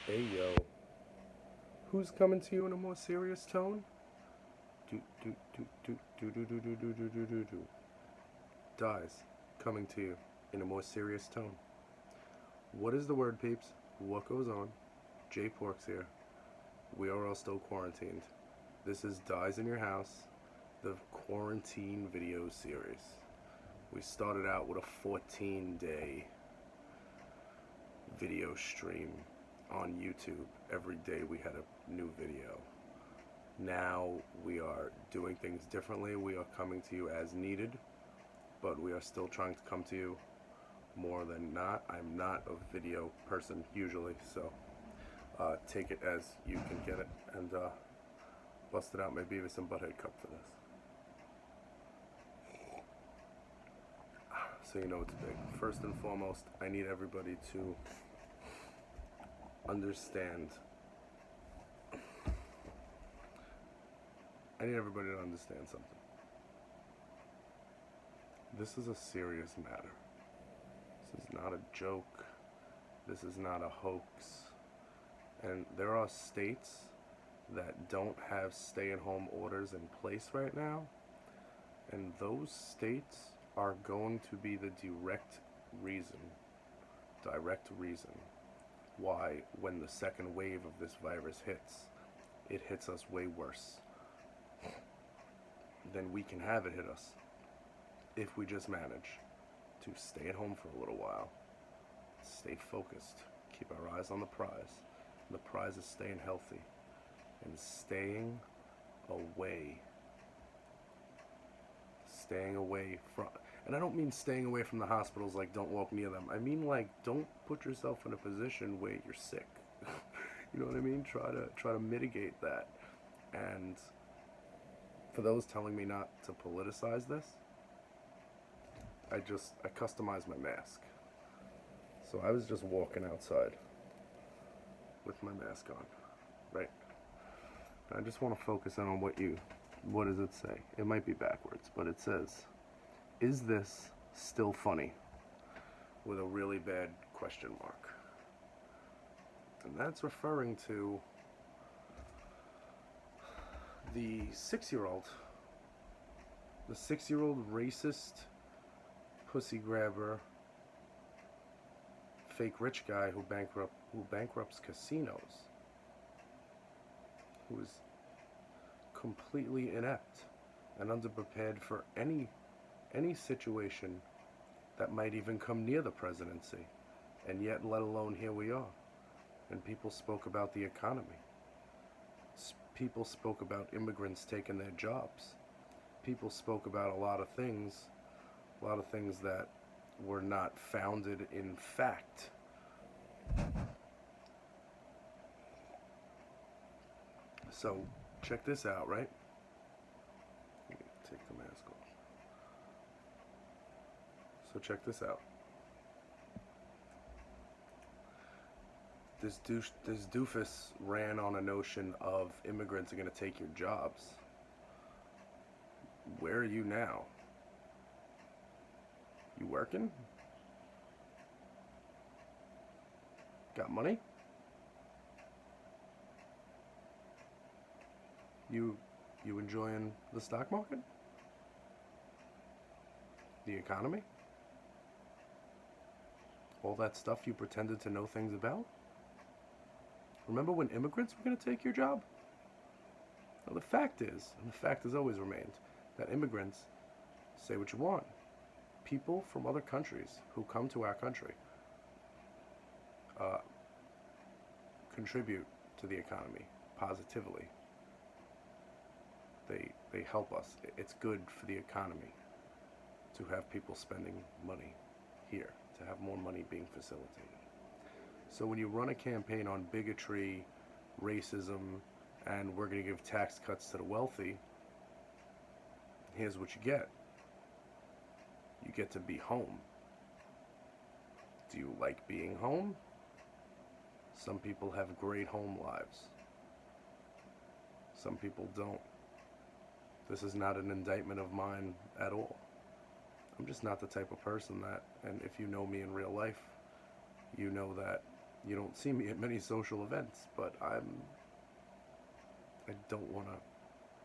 Hey yo, who's coming to you in a more serious tone? Do do do do do do do do do do do do do. Dyze, coming to you in a more serious tone. What is the word, peeps? What goes on? J Pork's here. We are all still quarantined. This is Dyze in Your House, the quarantine video series. We started out with a 14-day video stream on YouTube. Every day we had a new video. Now we are doing things differently. We are coming to you as needed, but we are still trying to come to you more than not. I'm not a video person usually, so take it as you can get it, and busted out my Beavis and Butthead cup for this. So you know it's big. First and foremost, I need everybody to understand. I need everybody to understand something. This is a serious matter. This is not a joke. This is not a hoax. And there are states that don't have stay-at-home orders in place right now. And those states are going to be the direct reason why when the second wave of this virus hits, it hits us way worse than we can have it hit us if we just manage to stay at home for a little while, stay focused, keep our eyes on the prize. The prize is staying healthy and staying away from, and I don't mean staying away from the hospitals, like don't walk near them. I mean like don't put yourself in a position where you're sick. You know what I mean? Try to mitigate that. And for those telling me not to politicize this, I customized my mask. So I was just walking outside with my mask on, right? I just want to focus in on what does it say? It might be backwards, but it says, "Is this still funny?" with a really bad question mark. And that's referring to the 6-year-old racist pussy grabber fake rich guy who bankrupts casinos, who is completely inept and underprepared for any situation that might even come near the presidency. And yet, let alone, here we are. And people spoke about the economy. People spoke about immigrants taking their jobs. People spoke about a lot of things that were not founded in fact. So check this out, right? Let me take the mask off. So check this out. This doofus ran on a notion of immigrants are going to take your jobs. Where are you now? You working? Got money? You enjoying the stock market? The economy? All that stuff you pretended to know things about? Remember when immigrants were going to take your job? Well, the fact is, and the fact has always remained, that immigrants, say what you want, people from other countries who come to our country contribute to the economy positively. They help us. It's good for the economy to have people spending money here, to have more money being facilitated. So when you run a campaign on bigotry, racism, and we're going to give tax cuts to the wealthy, here's what you get. You get to be home. Do you like being home? Some people have great home lives. Some people don't. This is not an indictment of mine at all. I'm just not the type of person that, and if you know me in real life, you know that You don't see me at many social events, but I don't want to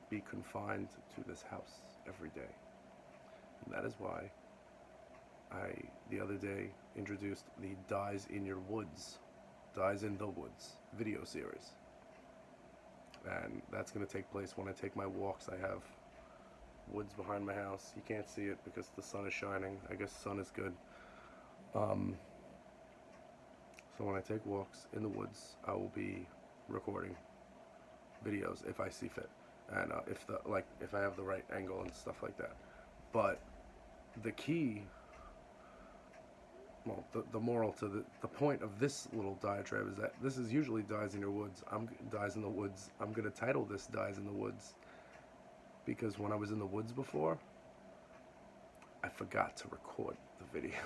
be confined to this house every day. And that is why I, the other day, introduced the Dyze in Your Woods, Dyze in the Woods video series. And that's going to take place when I take my walks. I have woods behind my house. You can't see it because the sun is shining. I guess the sun is good. So when I take walks in the woods, I will be recording videos if I see fit, and if I have the right angle and stuff like that. But the key, well, the moral to the point of this little diatribe is that this is usually Dyze in Your Woods. Dyze in the Woods. I'm gonna title this Dyze in the Woods because when I was in the woods before, I forgot to record the video.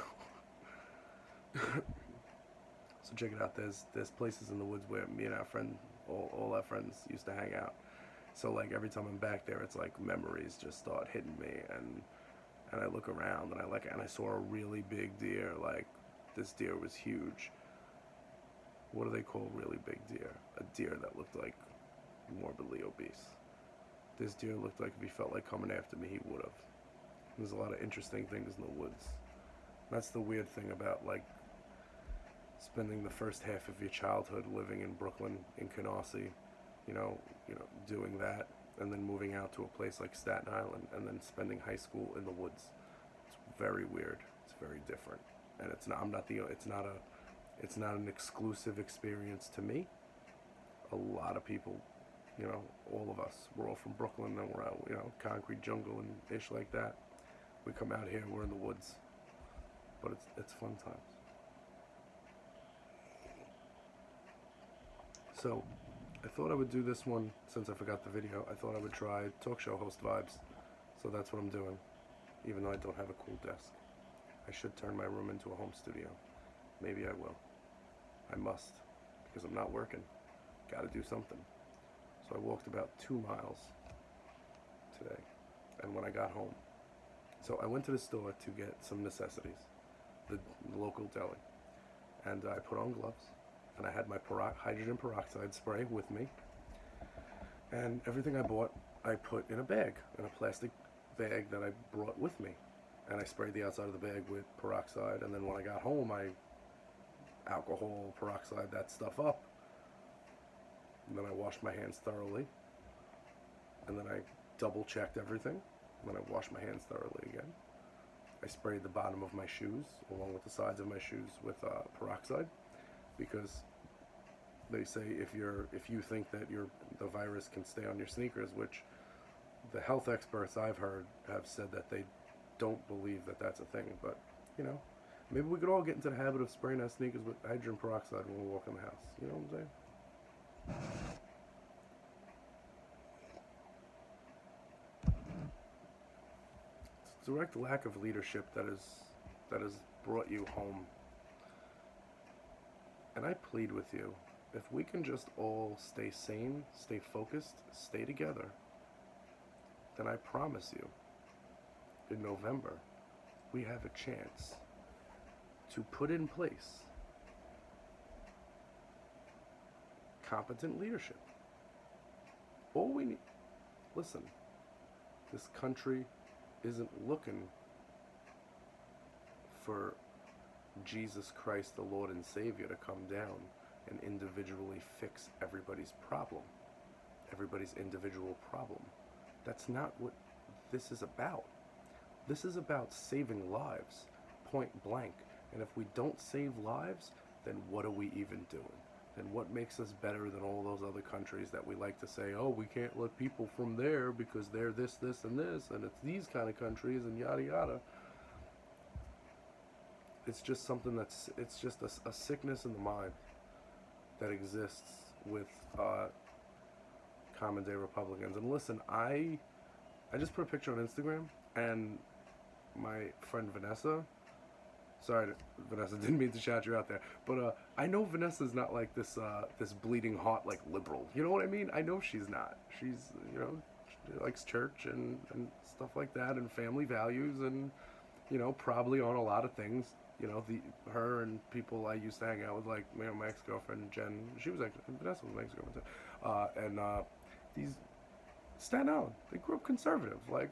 So check it out. There's places in the woods where me and our friend, all our friends used to hang out. So like every time I'm back there, it's like memories just start hitting me, and I look around and I saw a really big deer. Like this deer was huge. What do they call really big deer? A deer that looked like morbidly obese. This deer looked like if he felt like coming after me, he would have. There's a lot of interesting things in the woods. That's the weird thing about like spending the first half of your childhood living in Brooklyn, in Canarsie, you know, doing that, and then moving out to a place like Staten Island, and then spending high school in the woods. It's very weird. It's very different, and it's not. It's not an exclusive experience to me. A lot of people, all of us, we're all from Brooklyn, and we're out, concrete jungle and ish like that. We come out here, we're in the woods, but it's fun times. So, I thought I would do this one, since I forgot the video, I thought I would try talk show host vibes. So that's what I'm doing, even though I don't have a cool desk. I should turn my room into a home studio. Maybe I will. I must, because I'm not working. Gotta do something. So I walked about 2 miles today, and when I got home, so I went to the store to get some necessities, the local deli, and I put on gloves, and I had my hydrogen peroxide spray with me, and everything I bought I put in a bag, in a plastic bag that I brought with me, and I sprayed the outside of the bag with peroxide, and then when I got home I alcohol, peroxide, that stuff up, and then I washed my hands thoroughly, and then I double checked everything, and then I washed my hands thoroughly again. I sprayed the bottom of my shoes along with the sides of my shoes with peroxide, because they say if you think that the virus can stay on your sneakers, which the health experts I've heard have said that they don't believe that that's a thing, but maybe we could all get into the habit of spraying our sneakers with hydrogen peroxide when we walk in the house. You know what I'm saying? It's a direct lack of leadership that has brought you home. And I plead with you, if we can just all stay sane, stay focused, stay together, then I promise you, in November, we have a chance to put in place competent leadership. All we need, listen, this country isn't looking for Jesus Christ, the Lord and Savior, to come down and individually fix everybody's problem, everybody's individual problem. That's not what this is about. This is about saving lives, point blank. And if we don't save lives, then what are we even doing? Then what makes us better than all those other countries that we like to say, oh, we can't let people from there because they're this, this, and this, and it's these kind of countries, and yada, yada. It's just something it's just a sickness in the mind that exists with common day Republicans. And listen, I just put a picture on Instagram, and my friend Vanessa, sorry Vanessa, didn't mean to shout you out there, but I know Vanessa's not like this bleeding heart like liberal, you know what I mean? I know she's not. She's, she likes church and stuff like that, and family values, and probably on a lot of things her and people I used to hang out with, like, my ex-girlfriend Jen. She was actually Vanessa was my ex-girlfriend too. And these Staten Island, they grew up conservative, like,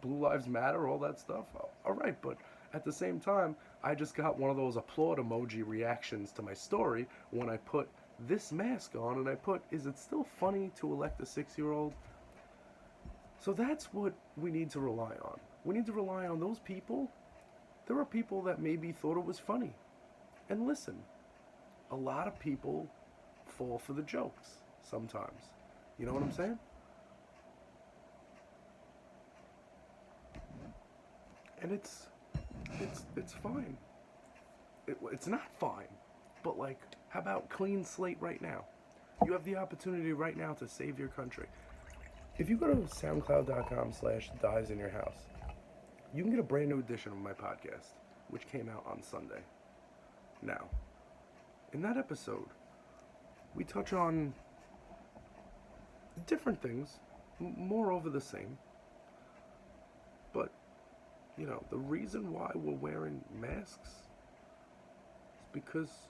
Blue Lives Matter, all that stuff. All right, but at the same time, I just got one of those applaud emoji reactions to my story when I put this mask on, and I put, is it still funny to elect a 6-year-old? So that's what we need to rely on. We need to rely on those people. There are people that maybe thought it was funny. And listen, a lot of people fall for the jokes sometimes. You know what I'm saying? And it's fine. It's not fine. But, like, how about clean slate right now? You have the opportunity right now to save your country. If you go to soundcloud.com/Dyze in your house, you can get a brand new edition of my podcast, which came out on Sunday. Now, in that episode, we touch on different things, more over the same. But, the reason why we're wearing masks is because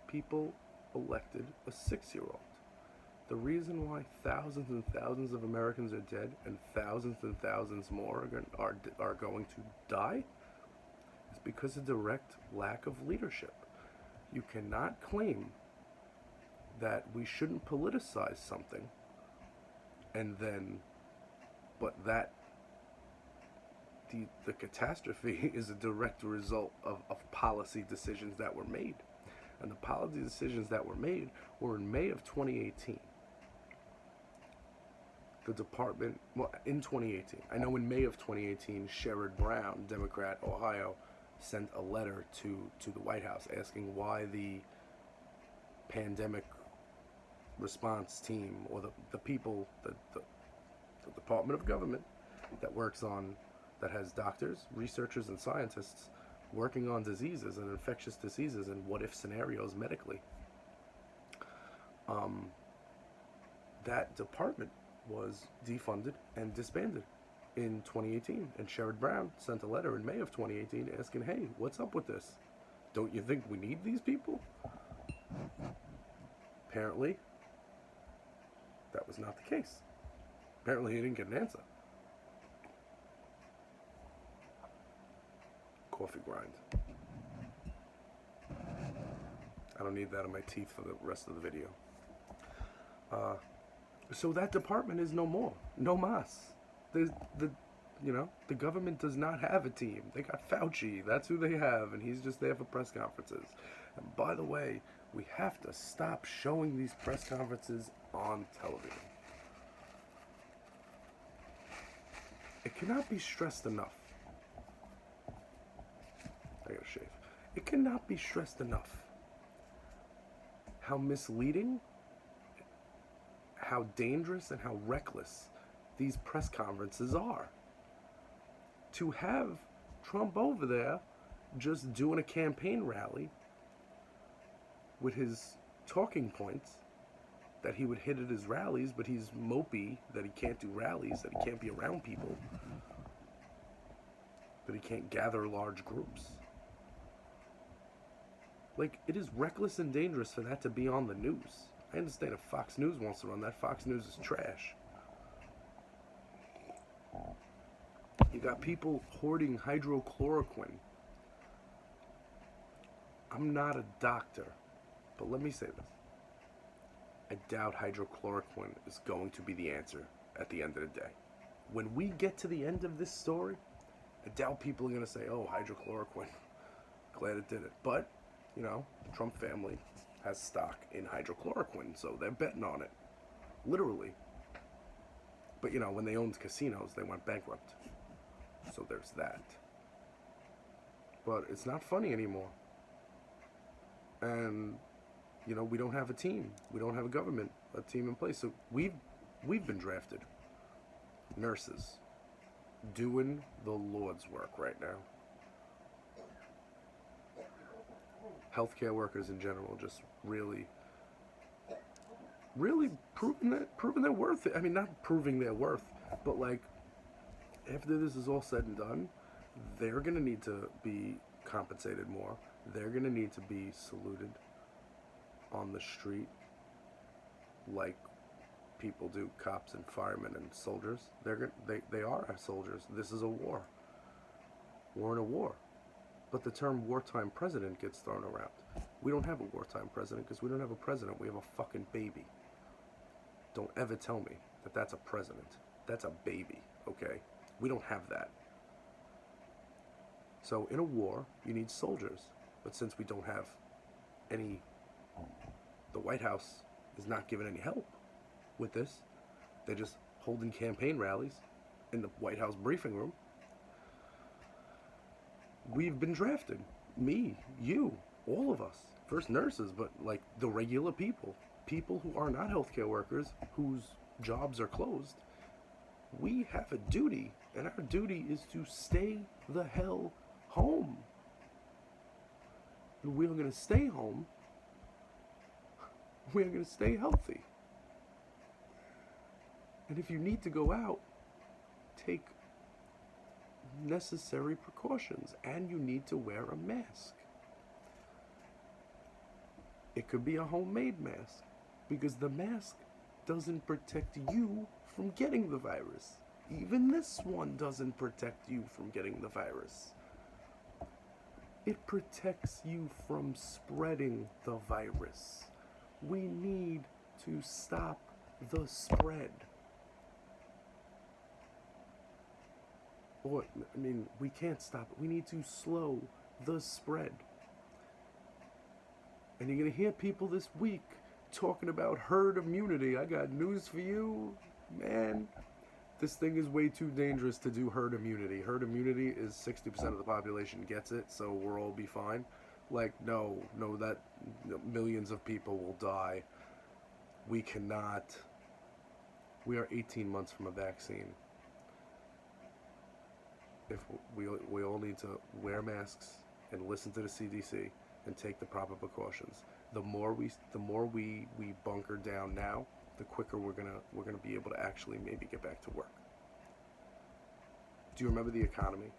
people elected a 6-year-old. The reason why thousands and thousands of Americans are dead and thousands and thousands more are going to die is because of direct lack of leadership. You cannot claim that we shouldn't politicize something but that the catastrophe is a direct result of policy decisions that were made. And the policy decisions that were made were in May of 2018. The department, in 2018. I know in May of 2018, Sherrod Brown, Democrat, Ohio, sent a letter to the White House asking why the pandemic response team, or the people, the Department of Government that has doctors, researchers, and scientists working on diseases and infectious diseases and what-if scenarios medically. That department was defunded and disbanded in 2018. And Sherrod Brown sent a letter in May of 2018 asking, hey, what's up with this? Don't you think we need these people? Apparently, that was not the case. Apparently, he didn't get an answer. Coffee grind. I don't need that on my teeth for the rest of the video. So that department is no more. No mas. The government does not have a team. They got Fauci. That's who they have. And he's just there for press conferences. And by the way, we have to stop showing these press conferences on television. It cannot be stressed enough. I gotta shave. It cannot be stressed enough how misleading, how dangerous, and how reckless these press conferences are. To have Trump over there just doing a campaign rally with his talking points that he would hit at his rallies, but he's mopey that he can't do rallies, that he can't be around people, that he can't gather large groups. Like, it is reckless and dangerous for that to be on the news. I understand if Fox News wants to run that. Fox News is trash. You got people hoarding hydrochloroquine. I'm not a doctor, but let me say this. I doubt hydrochloroquine is going to be the answer at the end of the day. When we get to the end of this story, I doubt people are going to say, oh, hydrochloroquine. Glad it did it. But, the Trump family has stock in hydrochloroquine, so they're betting on it. Literally. But, when they owned casinos, they went bankrupt. So there's that. But it's not funny anymore. And, we don't have a team. We don't have a government, a team in place. So we've been drafted. Nurses. Doing the Lord's work right now. Healthcare workers in general just really proving their worth. I mean, not proving their worth, but like, after this is all said and done, they're going to need to be compensated more. They're going to need to be saluted on the street like people do, cops and firemen and soldiers. They are our soldiers. This is a war. We're in a war. But the term wartime president gets thrown around. We don't have a wartime president because we don't have a president. We have a fucking baby. Don't ever tell me that that's a president. That's a baby, okay? We don't have that. So in a war, you need soldiers. But since we don't have any, the White House is not giving any help with this. They're just holding campaign rallies in the White House briefing room. We've been drafted. Me, you, all of us. First nurses, but like the regular people. People who are not healthcare workers, whose jobs are closed. We have a duty, and our duty is to stay the hell home. And we are going to stay home. We are going to stay healthy. And if you need to go out, take necessary precautions, and you need to wear a mask. It could be a homemade mask, because the mask doesn't protect you from getting the virus. Even this one doesn't protect you from getting the virus. It protects you from spreading the virus. We need to stop the spread. Or, I mean, we can't stop it. We need to slow the spread. And you're going to hear people this week talking about herd immunity. I got news for you, man. This thing is way too dangerous to do herd immunity. Herd immunity is 60% of the population gets it, so we'll all be fine. Like, no, that millions of people will die. We cannot. We are 18 months from a vaccine. If we all need to wear masks and listen to the CDC and take the proper precautions. The more we bunker down now, the quicker we're gonna be able to actually maybe get back to work. Do you remember the economy?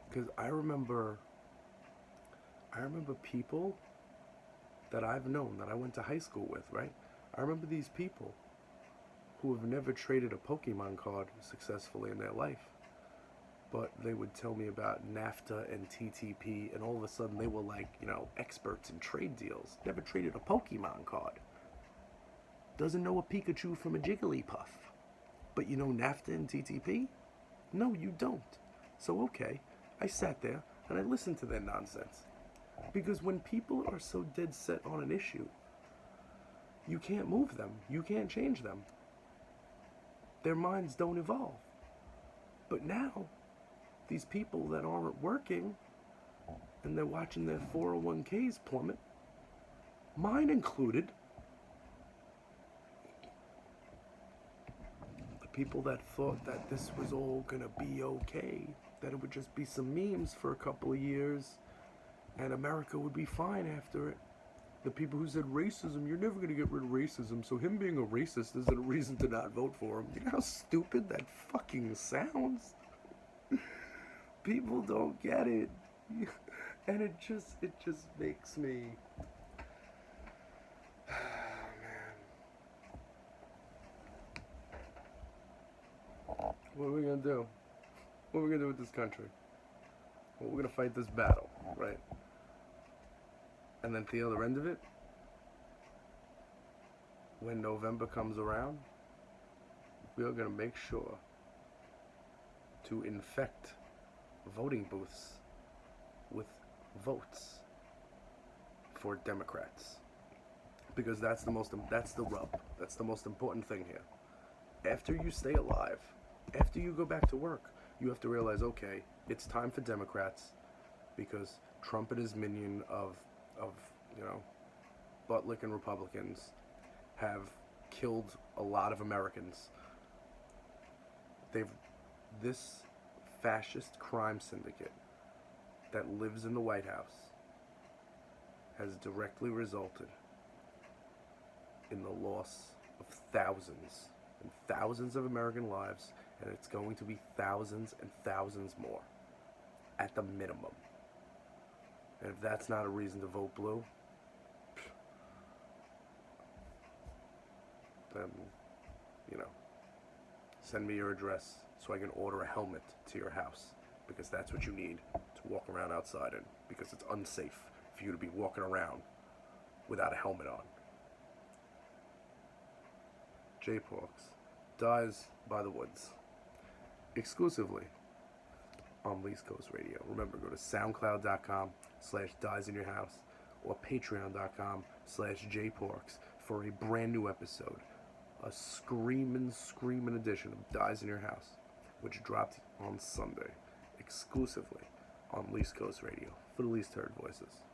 Because I remember people that I've known, that I went to high school with, right? I remember these people who have never traded a Pokemon card successfully in their life. But they would tell me about NAFTA and TTP, and all of a sudden they were like, experts in trade deals. Never traded a Pokemon card. Doesn't know a Pikachu from a Jigglypuff. But you know NAFTA and TTP? No, you don't. So okay, I sat there and I listened to their nonsense. Because when people are so dead set on an issue, you can't move them. You can't change them. Their minds don't evolve. But now, these people that aren't working and they're watching their 401ks plummet, mine included, the people that thought that this was all gonna be okay, that it would just be some memes for a couple of years and America would be fine after it. The people who said racism, you're never gonna get rid of racism, so him being a racist isn't a reason to not vote for him. You know how stupid that fucking sounds? People don't get it. And it just makes me, man. What are we gonna do? What are we gonna do with this country? Well, we're gonna fight this battle, right? And then at the other end of it, when November comes around, we are gonna make sure to infect voting booths with votes for Democrats, because that's the rub. That's the most important thing here. After you stay alive, after you go back to work, you have to realize, okay, it's time for Democrats, because Trump and his minion of butt-licking Republicans have killed a lot of Americans. This fascist crime syndicate that lives in the White House has directly resulted in the loss of thousands and thousands of American lives And it's going to be thousands and thousands more, at the minimum. And if that's not a reason to vote blue, then, you know, send me your address so I can order a helmet to your house, because that's what you need to walk around outside in, because it's unsafe for you to be walking around without a helmet on. J-Porks, Dyze by the Woods, exclusively on East Coast Radio. Remember, go to soundcloud.com/DyzeInYourHouse or patreon.com/JPorks for a brand new episode, a screaming edition of Dyze in Your House, which dropped on Sunday, exclusively on East Coast Radio for the least heard voices.